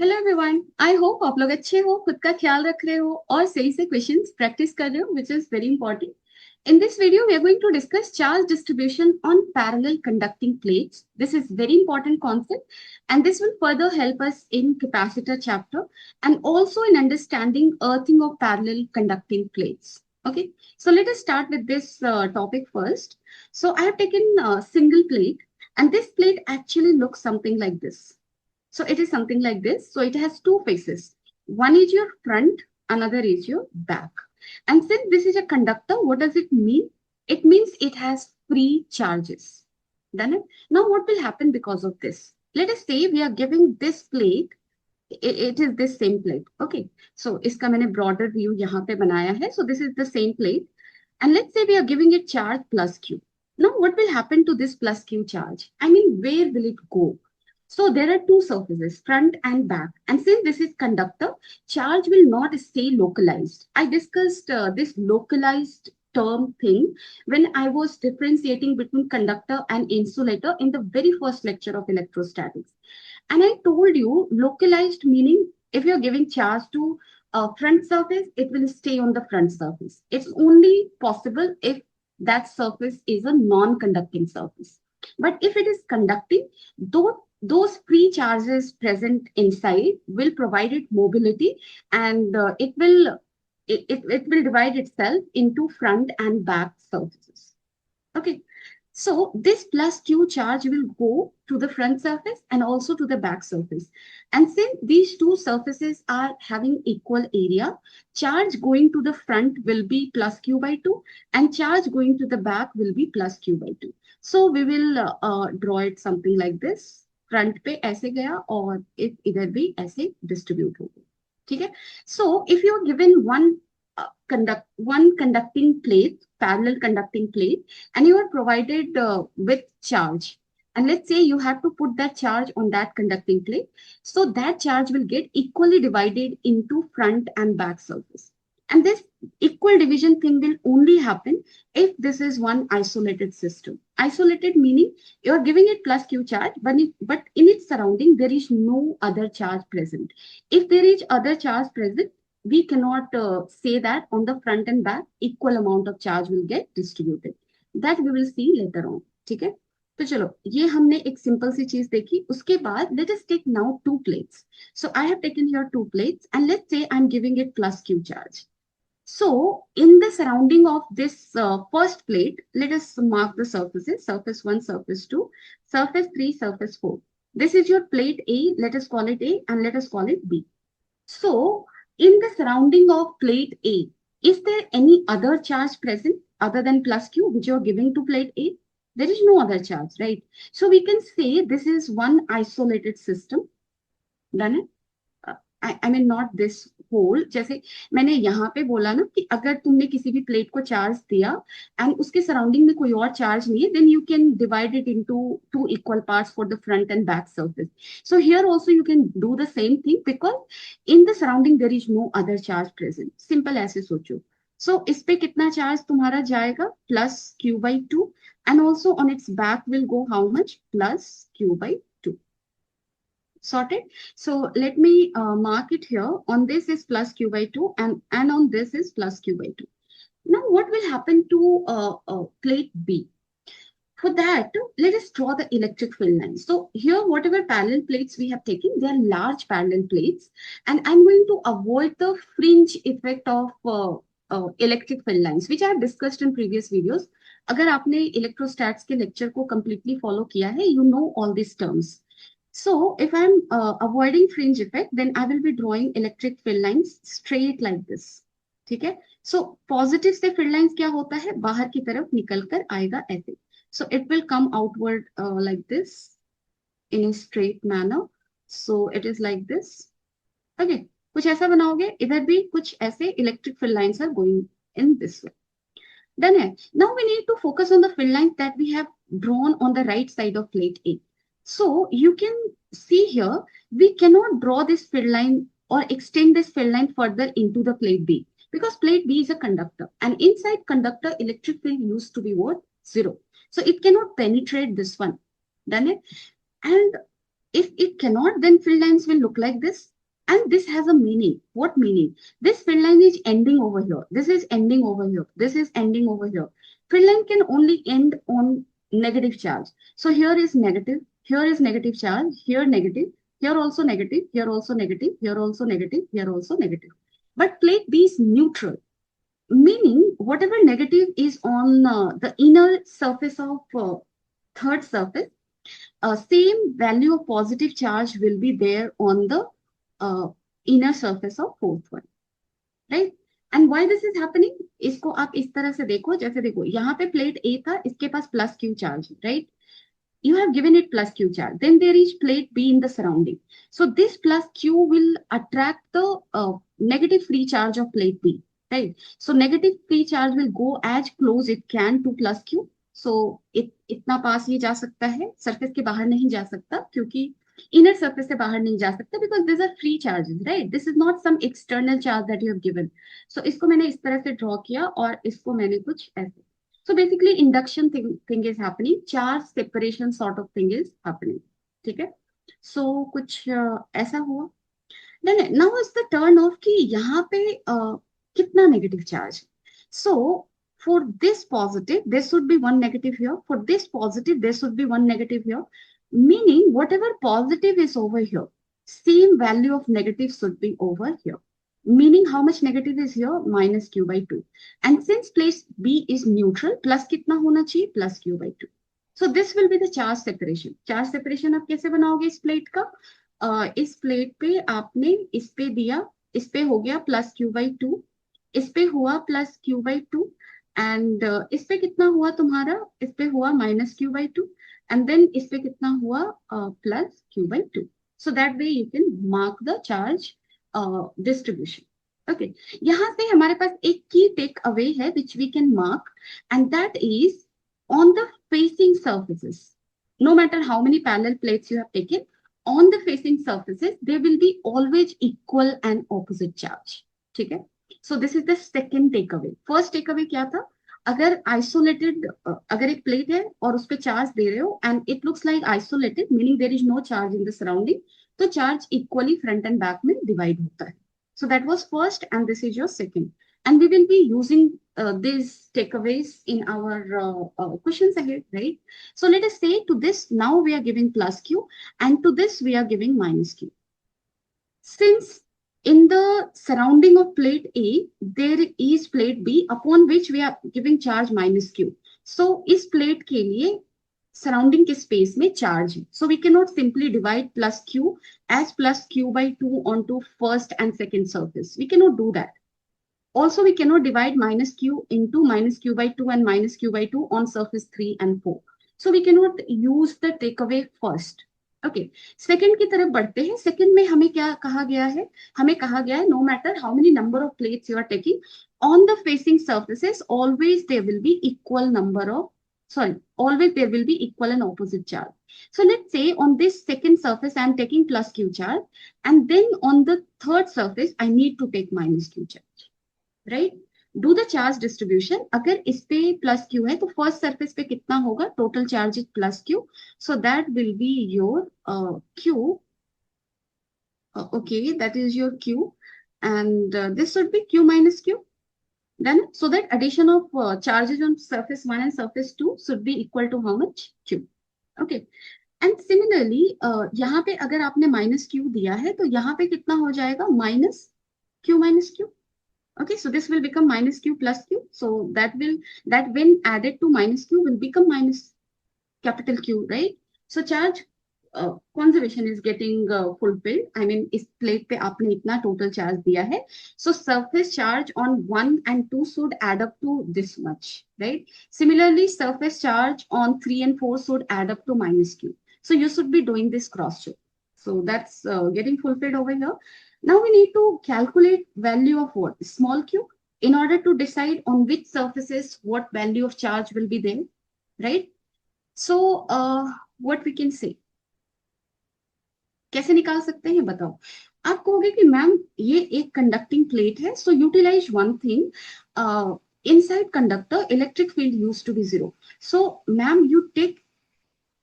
Hello everyone. I hope आप लोग अच्छे हो, खुद का ख्याल रख रहे हो और सही से क्वेश्चंस प्रैक्टिस कर रहे हो, which is very important. In this video, we are going to discuss charge distribution on parallel conducting plates. This is very important concept, and this will further help us in capacitor chapter and also in understanding earthing of parallel conducting plates. Okay, so let us start with this topic first. So I have taken a single plate, and this plate actually looks something like this. So it is something like this. So it has two faces. One is your front, another is your back. And since this is a conductor, what does it mean? It means it has free charges. Done it? Now what will happen because of this? Let us say we are giving this plate, it is this same plate. Okay. So इसका मैंने broader view यहाँ पे बनाया है. So this is the same plate. And let's say we are giving it charge plus Q. Now what will happen to this plus Q charge? I mean, where will it go? So there are two surfaces, front and back. And since this is conductor, charge will not stay localized. I discussed this localized term thing when I was differentiating between conductor and insulator in the very first lecture of electrostatics. And I told you localized meaning if you're giving charge to a front surface, it will stay on the front surface. It's only possible if that surface is a non-conducting surface. But if it is conducting, those free charges present inside will provide it mobility, and it will divide itself into front and back surfaces. Okay, so this plus Q charge will go to the front surface and also to the back surface. And since these two surfaces are having equal area, charge going to the front will be plus Q by 2 and charge going to the back will be plus Q by 2. So we will draw it something like this. Front पे ऐसे गया और इधर भी ऐसे distribute हो गया. ठीक है. So if you are given one conducting plate, parallel conducting plate, and you are provided with charge. And let's say you have to put that charge on that conducting plate. So that charge will get equally divided into front and back surface. And this equal division thing will only happen if this is one isolated system. Isolated meaning you are giving it plus Q charge, but in its surrounding, there is no other charge present. If there is other charge present, we cannot say that on the front and back equal amount of charge will get distributed. That we will see later on. ठीक है. तो चलो ये हमने एक simple सी चीज देखी. उसके बाद let us take now two plates. So I have taken here two plates and let's say I'm giving it plus Q charge. So in the surrounding of this first plate, let us mark the surfaces. Surface 1, surface 2, surface 3, surface 4. This is your plate A. Let us call it A and let us call it B. So, in the surrounding of plate A, is there any other charge present other than plus Q, which you are giving to plate A? There is no other charge, right? So, we can say this is one isolated system. Done it? I mean not this whole. जैसे मैंने यहाँ पे बोला ना कि अगर तुमने किसी भी प्लेट को चार्ज दिया एंड उसके सराउंडिंग में कोई और चार्ज नहीं है, then you can divide it into two equal parts for the front and back surface. So here also you can do the same thing because in the surrounding there is no other charge present. Simple ऐसे सोचो. So इस पे कितना charge तुम्हारा जाएगा? Plus Q by two. And also on its back will go how much? Plus Q by. Sorted. So let me mark it here. On this is plus Q by 2 and on this is plus Q by 2. Now what will happen to plate B? For that, let us draw the electric field lines. So here, whatever parallel plates we have taken, they are large parallel plates. And I'm going to avoid the fringe effect of electric field lines, which I have discussed in previous videos. अगर आपने electrostats के lecture को completely follow किया है, you know all these terms. So if I'm avoiding fringe effect, then I will be drawing electric field lines straight like this. ठीक है. So positive से field lines क्या होता है? बाहर की तरफ निकल कर आएगा ऐसे. So it will come outward like this in a straight manner. So it is like this. Okay. कुछ ऐसा बनाओगे. इधर भी कुछ ऐसे electric field lines are going in this way. Done है. Now we need to focus on the field lines that we have drawn on the right side of plate A. So you can see here, we cannot draw this field line or extend this field line further into the plate B because plate B is a conductor and inside conductor electric field used to be what? Zero. So it cannot penetrate this one. Done it? And If it cannot, then field lines will look like this. And this has a meaning. What meaning? This field line is ending over here. This is ending over here. This is ending over here. Field line can only end on negative charge. So here is negative. Here is negative charge. Here negative. Here also negative. Here also negative. Here also negative. Here also negative. But plate B is neutral, meaning whatever negative is on the inner surface of third surface, same value of positive charge will be there on the inner surface of fourth one, right? And why this is happening? इसको आप इस तरह से देखो, जैसे देखो यहाँ पे प्लेट A था, इसके पास plus Q charge, right? You have given it plus Q charge. Then there is plate B in the surrounding. So this plus Q will attract the negative free charge of plate B, right? So negative free charge will go as close it can to plus Q. So इतना पास ये जा सकता है, surface के बाहर नहीं जा सकता, क्योंकि इनर सरफेस से बाहर नहीं जा सकता, because this are free charges, right? This is not some external charge that you have given. So इसको मैंने इस तरह से ड्रॉ किया और इसको मैंने कुछ ऐसे. So basically induction thing is happening, charge separation sort of thing is happening. ठीक है? So कुछ ऐसा हुआ. Then now is the turn of कि यहाँ पे कितना negative charge. So for this positive, there should be one negative here. For this positive, there should be one negative here. Meaning whatever positive is over here, same value of negative should be over here. Meaning how much negative is here? Minus Q by 2. And since place B is neutral, plus कितना होना चाहिए? Plus Q by 2. So this will be the charge separation. Charge separation आप कैसे बनाओगे इस plate का? इस plate पे आपने इस पे दिया, इस पे हो गया plus Q by 2, इस पे हुआ plus Q by 2, and इस पे कितना हुआ तुम्हारा? इस पे हुआ minus Q by 2, and then इस पे कितना हुआ? Plus Q by 2. So that way you can mark the charge distribution. Okay, यहाँ से हमारे पास एक key take away है which we can mark, and that is on the facing surfaces. No matter how many parallel plates you have taken, on the facing surfaces there will be always equal and opposite charge. ठीक है? So this is the second takeaway. First takeaway क्या था? अगर isolated, अगर एक plate है और उस पे charge दे रहे हो and it looks like isolated, meaning there is no charge in the surrounding, तो charge equally front and back में डिवाइड होता है. So that was first and this is your second, and we will be using these takeaways in our questions ahead, right? So let us say to this now we are giving plus Q, and to this we are giving minus Q. Since in the surrounding of plate A there is plate B upon which we are giving charge minus Q, so इस plate के लिए surrounding के space में charge है. So we cannot simply divide plus Q as plus Q by 2 onto first and second surface. We cannot do that. Also, we cannot divide minus Q into minus Q by 2 and minus Q by 2 on surface 3 and 4. So we cannot use the takeaway first. Okay. Second की तरफ बढ़ते हैं. Second में हमें क्या कहा गया है? हमें कहा गया है no matter how many number of plates you are taking, on the facing surfaces always there will be equal number of, always there will be equal and opposite charge. So let's say on this second surface I am taking plus Q charge, and then on the third surface I need to take minus Q charge, right? Do the charge distribution. अगर इस पे plus Q है तो first surface पे कितना होगा? Total charge is plus Q. So that will be your Q. Okay, that is your Q, and this should be Q minus Q. Then, so that addition of charges on surface 1 and surface 2 should be equal to how much? Q. Okay. And similarly, यहाँ पे अगर आपने minus Q दिया है तो यहाँ पे कितना हो जाएगा? Minus Q. Okay, so this will become minus Q plus Q. So that when added to minus Q will become minus capital Q, right? So charge conservation is getting fulfilled. I mean, इस plate पे आपने इतना total charge दिया है. So surface charge on 1 and 2 should add up to this much, right? Similarly, surface charge on 3 and 4 should add up to minus Q. So you should be doing this cross check. So that's getting fulfilled over here. Now we need to calculate value of what? Small q, in order to decide on which surfaces what value of charge will be there, right? So what we can say, कैसे निकाल सकते हैं बताओ. आप कहोगे कि ma'am ये एक कंडक्टिंग प्लेट है, so utilize one thing, inside conductor electric field used to be 0. So ma'am, you take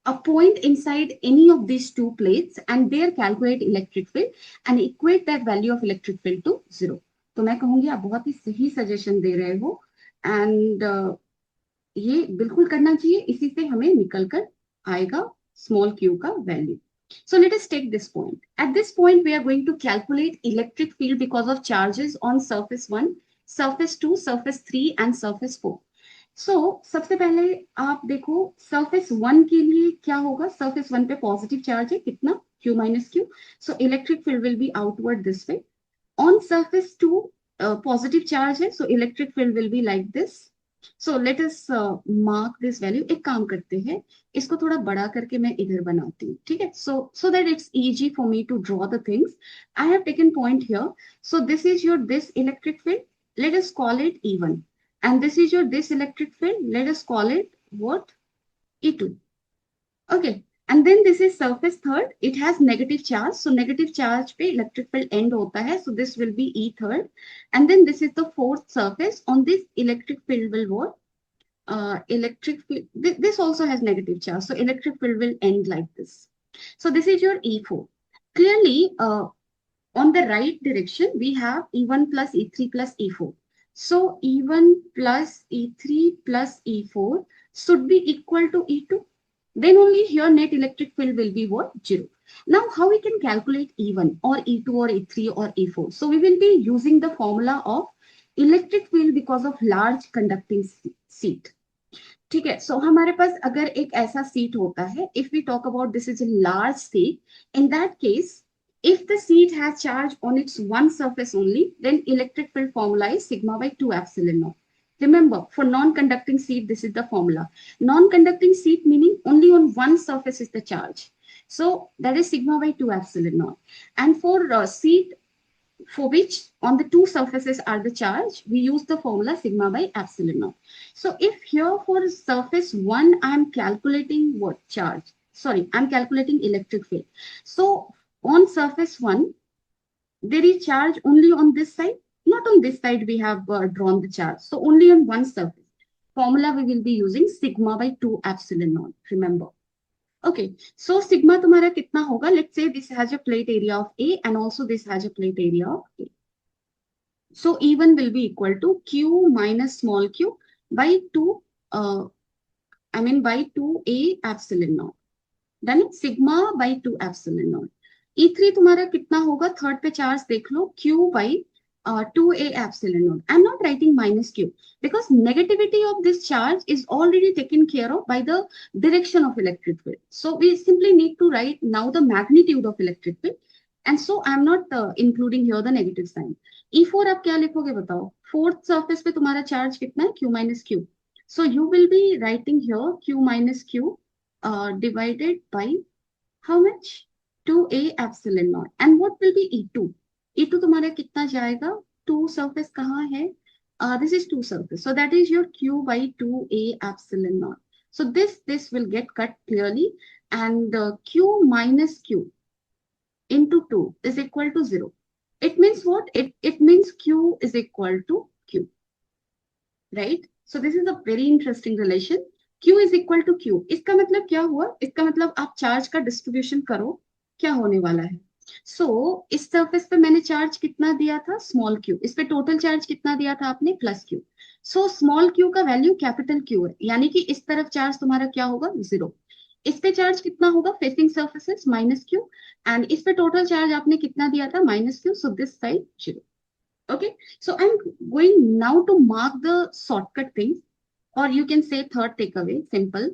a point inside any of these two plates and there calculate electric field and equate that value of electric field to 0. तो मैं कहूंगी आप बहुत ही सही suggestion दे रहे हो and ये बिल्कुल करना चाहिए, इसी से हमें निकल कर आएगा स्मॉल क्यू का value. So let us take this point. At this point, we are going to calculate electric field because of charges on surface 1, surface 2, surface 3 and surface 4. So सबसे पहले आप देखो surface 1 के लिए क्या होगा. surface 1 पे पॉजिटिव चार्ज है कितना, q minus q. So electric field will be outward this way. On surface 2, positive charge है, so electric field will be like this. So let us mark this value. एक काम करते हैं, इसको थोड़ा बड़ा करके मैं इधर बनाती हूँ, ठीक है. So that it's easy for me to draw the things. I have taken point here. So this is your this electric field. Let us call it E1. And this is your this electric field. Let us call it what? E2. Okay. And then this is surface third. It has negative charge. So negative charge पे electric field end होता है. So this will be E third. And then this is the fourth surface. On this electric field will what? Electric field. This also has negative charge. So electric field will end like this. So this is your E4. Clearly, on the right direction, we have E1 plus E3 plus E4. So E1 plus E3 plus E4 should be equal to E2. Then only here net electric field will be what? 0. Now, how we can calculate E1 or E2 or E3 or E4? So we will be using the formula of electric field because of large conducting seat. ठीक है. So हमारे पास अगर एक ऐसा seat होता है, if we talk about this is a large seat, in that case, if the seat has charge on its one surface only, then electric field formula is sigma by 2 epsilon naught. Remember, for non-conducting seat, this is the formula. Non-conducting seat meaning only on one surface is the charge. So that is sigma by 2 epsilon naught. And for seat for which on the two surfaces are the charge, we use the formula sigma by epsilon naught. So if here for surface 1, I am calculating what charge? Sorry, I'm calculating electric field. So on surface 1, there is charge only on this side. Not on this side we have drawn the charge. So only on one surface. Formula we will be using sigma by 2 epsilon naught. Remember. Okay. So sigma तुम्हारा कितना होगा? Let's say this has a plate area of A and also this has a plate area of A. So E1 will be equal to Q minus small q by 2, by 2A epsilon naught. Done? Sigma by 2 epsilon naught. E3 तुम्हारा कितना होगा? Third पे charge देख लो, Q by 2A epsilon naught. I'm not writing minus Q because negativity of this charge is already taken care of by the direction of electric field. So we simply need to write now the magnitude of electric field. And so I'm not including here the negative sign. E4 आप क्या लिखोगे बताओ? Fourth surface पे तुम्हारा charge कितना है? Q minus Q. So you will be writing here Q minus Q divided by how much? 2A epsilon naught. And what will be E2? E2 तुम्हारा कितना जाएगा? 2 surface कहाँ है? This is 2 surface. So that is your Q by 2A epsilon naught. So this will get cut clearly. And Q minus Q into 2 is equal to 0. It means what? It means Q is equal to Q. Right? So this is a very interesting relation. Q is equal to Q. इसका मतलब क्या हुआ? इसका मतलब आप charge का distribution करो, क्या होने वाला है? सो इस सरफेस पे मैंने चार्ज कितना दिया था? Small Q. इस पे टोटल चार्ज कितना दिया था आपने? Plus Q. So small Q का वैल्यू कैपिटल क्यू है, यानी कि इस तरफ चार्ज तुम्हारा क्या होगा? 0. इस पे चार्ज कितना होगा? Facing surfaces minus Q. And इस पे टोटल चार्ज आपने कितना दिया था? Minus Q. So this side 0. Okay, so I'm going now to mark the shortcut things, or you can say third takeaway, simple.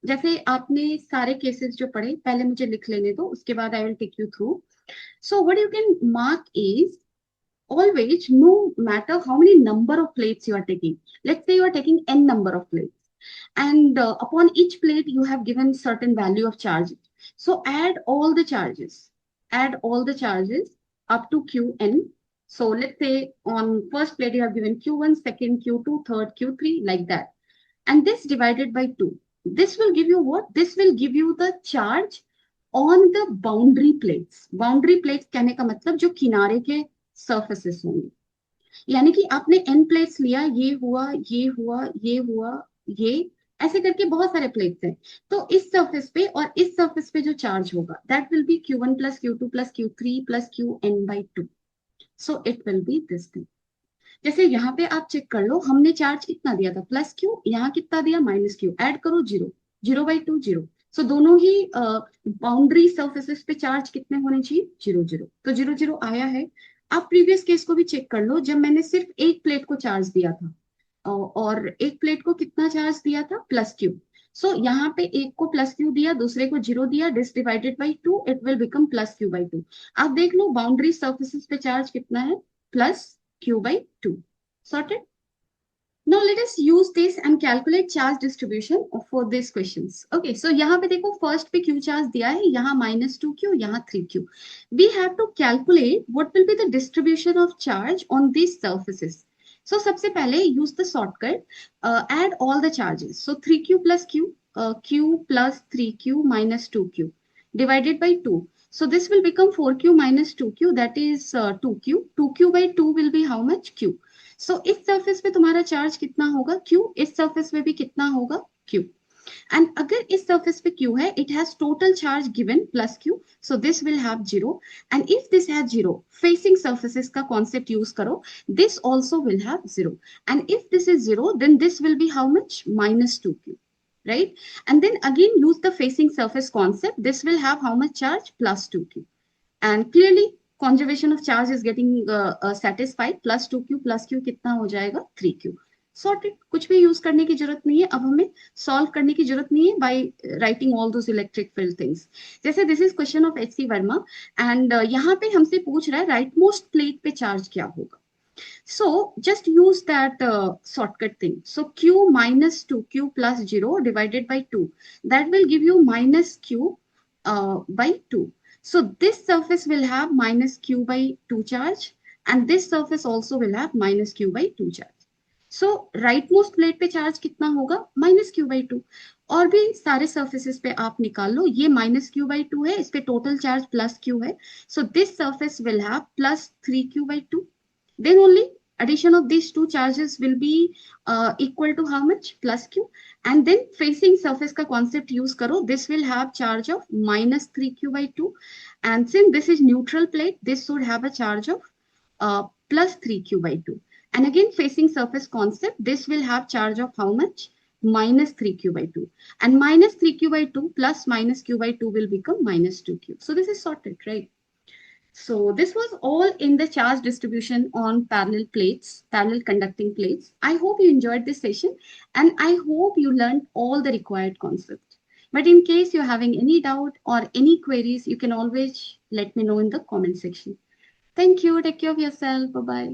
जैसे आपने सारे केसेस जो पढ़े, पहले मुझे लिख लेने दो, उसके बाद I will take you through. So what you can mark is always, no matter how many number of plates you are taking. Let's say you are taking n number of plates, and upon each plate you have given certain value of charge. So add all the charges. Add all the charges up to Qn. So let's say on first plate you have given Q1, second Q2, third Q3, like that. And this divided by 2. This will give you what? This will give you the charge on the boundary plates. Boundary plates कहने का मतलब जो किनारे के surfaces होंगे. यानी कि आपने n plates लिया, ये हुआ, ये हुआ, ये हुआ, ये, ऐसे करके बहुत सारे प्लेट्स हैं। तो इस सरफेस पे और इस सरफेस पे जो चार्ज होगा that will be Q1 plus Q2 plus Q3 plus Qn/2। So it will be this thing. जैसे यहाँ पे आप चेक कर लो, हमने चार्ज कितना दिया था प्लस Q, यहाँ कितना दिया माइनस Q, ऐड करो जीरो, 0/2 जीरो। सो दोनों ही बाउंड्री सरफेसेस पे चार्ज कितने होने चाहिए, 0 0। तो 0 0 आया है। आप प्रीवियस केस को भी चेक कर लो, जब मैंने सिर्फ एक प्लेट को चार्ज दिया था और एक प्लेट को कितना चार्ज दिया था प्लस Q। सो यहाँ पे एक को प्लस Q दिया, दूसरे को जीरो दिया, this divided by 2 it will become plus Q/2। आप देख लो बाउंड्री सर्फेसिस पे चार्ज कितना है, plus Q/2। Sorted? Now let us use this and calculate charge distribution for these questions. Okay, so यहाँ पे देखो फर्स्ट पे Q चार्ज दिया है, यहाँ -2Q, यहाँ 3Q. We have to calculate what will be the distribution of charge on these surfaces. So सबसे पहले use the shortcut, add all the charges. So 3Q plus Q, Q plus 3Q minus 2Q divided by 2. So this will become 4Q minus 2Q, that is 2Q. 2Q by 2 will be how much? Q. सो इस surface पे तुम्हारा charge कितना होगा, Q। इस surface पे भी कितना होगा, Q। एंड अगर इस सरफेस पे Q है, it has total charge given plus Q, so this will have zero. And if this has zero, facing surfaces का कॉन्सेप्ट यूज करो, this also will have zero. And if this is zero, then this will be how much, -2Q, right? And then again use the facing surface concept, this will have how much charge, plus 2Q। and clearly conservation of charge is getting satisfied, plus 2Q plus Q कितना हो जाएगा, 3Q। Sorted, कुछ भी use करने की जरूरत नहीं है, अब हमें सॉल्व करने की जरूरत नहीं है by writing all those electric field things. जैसे this is question of HC Verma and यहाँ पे हमसे पूछ रहा है राइट मोस्ट प्लेट पे चार्ज क्या होगा। So just use that shortcut thing. So Q minus 2Q plus 0 divided by 2. That will give you minus Q by 2. So this surface will have minus Q by 2 charge and this surface also will have minus Q by 2 charge. So right most plate पे charge कितना होगा, -Q/2। और भी सारे surfaces पे आप निकाल लो, ये -Q/2 है, इस पे टोटल चार्ज प्लस Q है, so this surface will have plus 3Q/2। then only addition of these two charges will be equal to how much, plus Q। and then facing surface का concept use करो, this will have charge of -3Q/2। and since this is neutral plate, this should have a charge of plus 3Q/2। and again facing surface concept, this will have charge of how much, -3Q/2। and -3Q/2 plus -Q/2 will become -2Q। so this is sorted, right? So this was all in the charge distribution on parallel plates, parallel conducting plates. I hope you enjoyed this session and I hope you learned all the required concepts. But in case you're having any doubt or any queries, you can always let me know in the comment section. Thank you. Take care of yourself. Bye-bye.